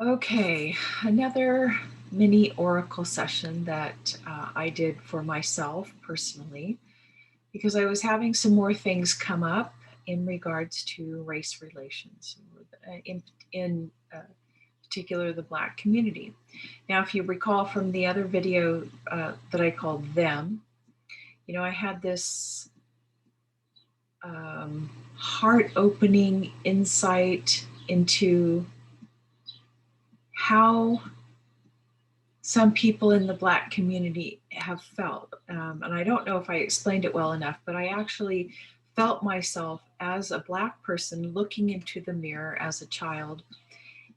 Okay, another mini oracle session that I did for myself personally, because I was having some more things come up in regards to race relations, in particular the Black community. Now, if you recall from the other video that I called Them, I had this heart opening insight into how some people in the Black community have felt. And I don't know if I explained it well enough, but I actually felt myself as a Black person looking into the mirror as a child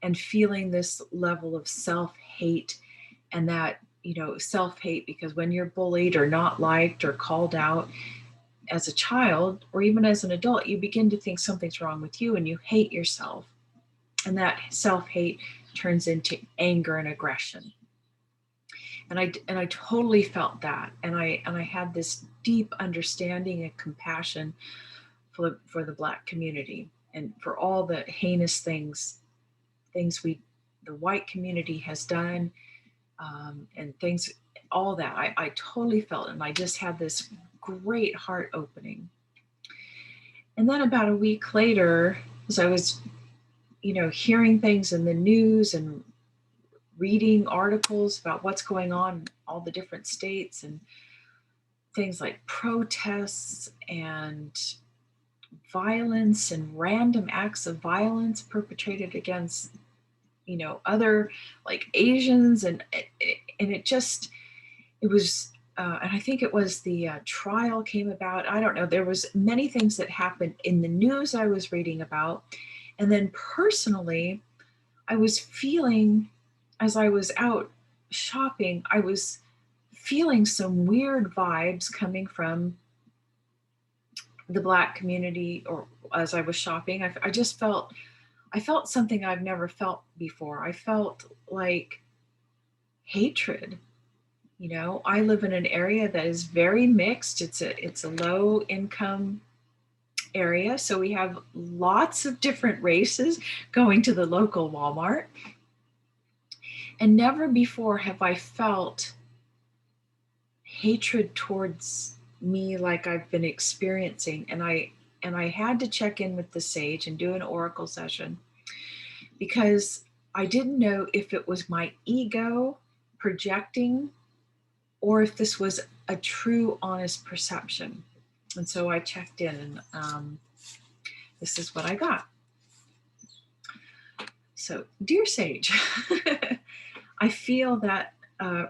and feeling this level of self-hate, and that, self-hate because when you're bullied or not liked or called out as a child or even as an adult, you begin to think something's wrong with you and you hate yourself. And that self-hate turns into anger and aggression. And I totally felt that, and I had this deep understanding and compassion for the Black community and for all the heinous things the white community has done, and things, all that. I totally felt it, and I just had this great heart opening. And then about a week later, as I was, hearing things in the news and reading articles about what's going on in all the different states and things like protests and violence and random acts of violence perpetrated against, other like Asians, and it was and I think it was the trial came about. I don't know. There was many things that happened in the news I was reading about, and then personally, I was feeling, as I was out shopping, I was feeling some weird vibes coming from the Black community, or as I was shopping, I just I felt something I've never felt before. I felt like hatred. I live in an area that is very mixed. It's a low income area, so we have lots of different races going to the local Walmart. And never before have I felt hatred towards me like I've been experiencing. And I had to check in with the sage and do an oracle session because I didn't know if it was my ego projecting or if this was a true honest perception. And so I checked in, and this is what I got. So, dear sage, I feel that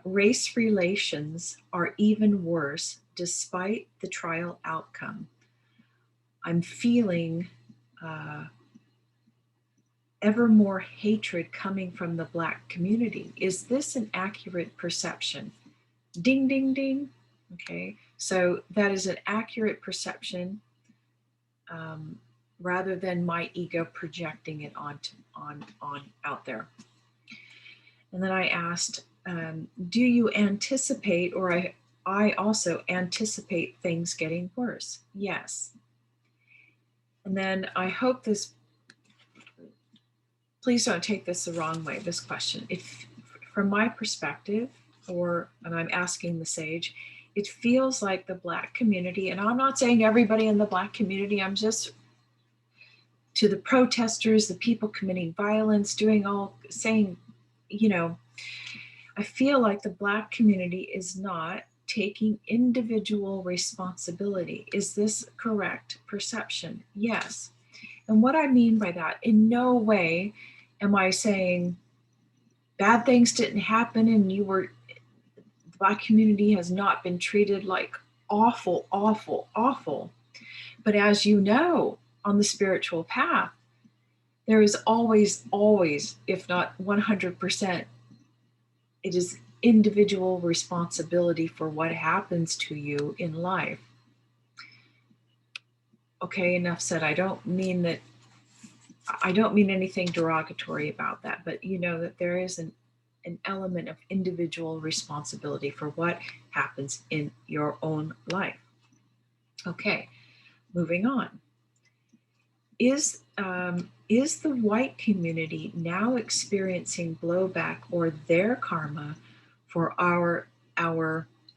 race relations are even worse despite the trial outcome. I'm feeling ever more hatred coming from the Black community. Is this an accurate perception? Ding, ding, ding. Okay, so that is an accurate perception, rather than my ego projecting it on out there. And then I asked, do you anticipate, or I also anticipate things getting worse? Yes. And then I hope this, please don't take this the wrong way, this question. If, from my perspective, and I'm asking the sage, it feels like the Black community, and I'm not saying everybody in the Black community, I'm just to the protesters, the people committing violence, saying, I feel like the Black community is not taking individual responsibility. Is this correct perception? Yes. And what I mean by that, in no way am I saying bad things didn't happen and the Black community has not been treated like awful, awful, awful. But as you know, on the spiritual path, there is always, always, if not 100%, it is individual responsibility for what happens to you in life. Okay, enough said. I don't mean anything derogatory about that, but that there is an element of individual responsibility for what happens in your own life. Okay, moving on. Is is the white community now experiencing blowback or their karma for our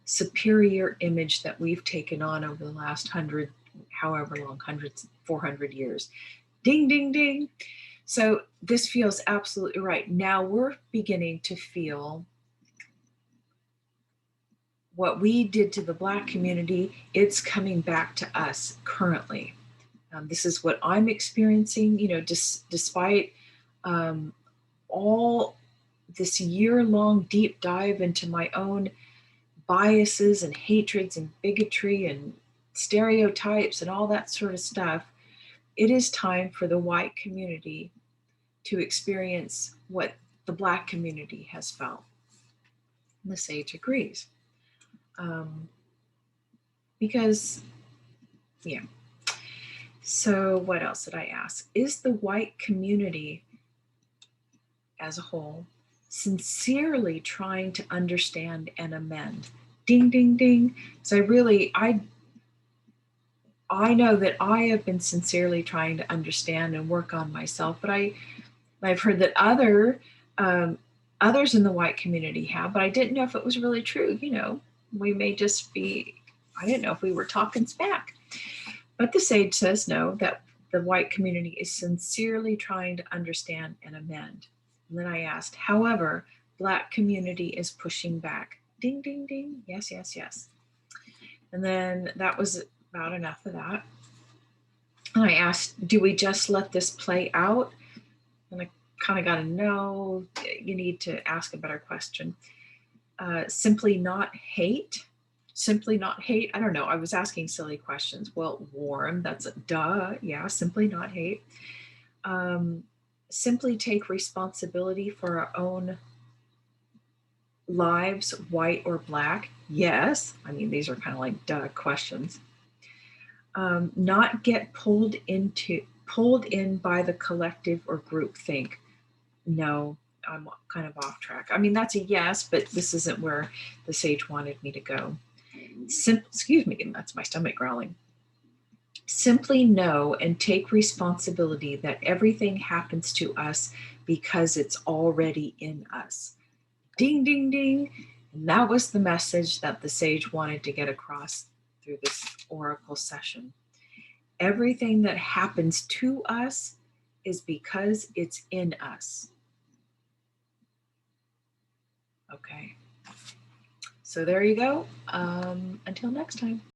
superior image that we've taken on over the last hundred, however long, hundreds, 400 years? Ding, ding, ding. So this feels absolutely right. Now we're beginning to feel what we did to the Black community, it's coming back to us currently. This is what I'm experiencing, you know, despite all this year-long deep dive into my own biases and hatreds and bigotry and stereotypes and all that sort of stuff. It is time for the white community to experience what the Black community has felt. And the sage agrees. Because, yeah. So what else did I ask? Is the white community as a whole sincerely trying to understand and amend? Ding, ding, ding. So I know that I have been sincerely trying to understand and work on myself, but I've heard that others in the white community have, but I didn't know if it was really true. You know, we may just be, I didn't know if we were talking smack. But the sage says no, that the white community is sincerely trying to understand and amend. And then I asked, however, Black community is pushing back. Ding, ding, ding. Yes, yes, yes. And then that was about enough of that. And I asked, do we just let this play out? And I kind of got to know, you need to ask a better question. Simply not hate. Simply not hate. I don't know. I was asking silly questions. Well, warm, that's a duh. Yeah, simply not hate. Simply take responsibility for our own lives, white or Black. Yes. I mean, these are kind of like duh questions. Not get pulled in by the collective or group think. No, I'm kind of off track. I mean, that's a yes, but this isn't where the sage wanted me to go. Excuse me, that's my stomach growling. Simply know and take responsibility that everything happens to us because it's already in us. Ding, ding, ding. And that was the message that the sage wanted to get across through this oracle session. Everything that happens to us is because it's in us. Okay. So there you go. Until next time.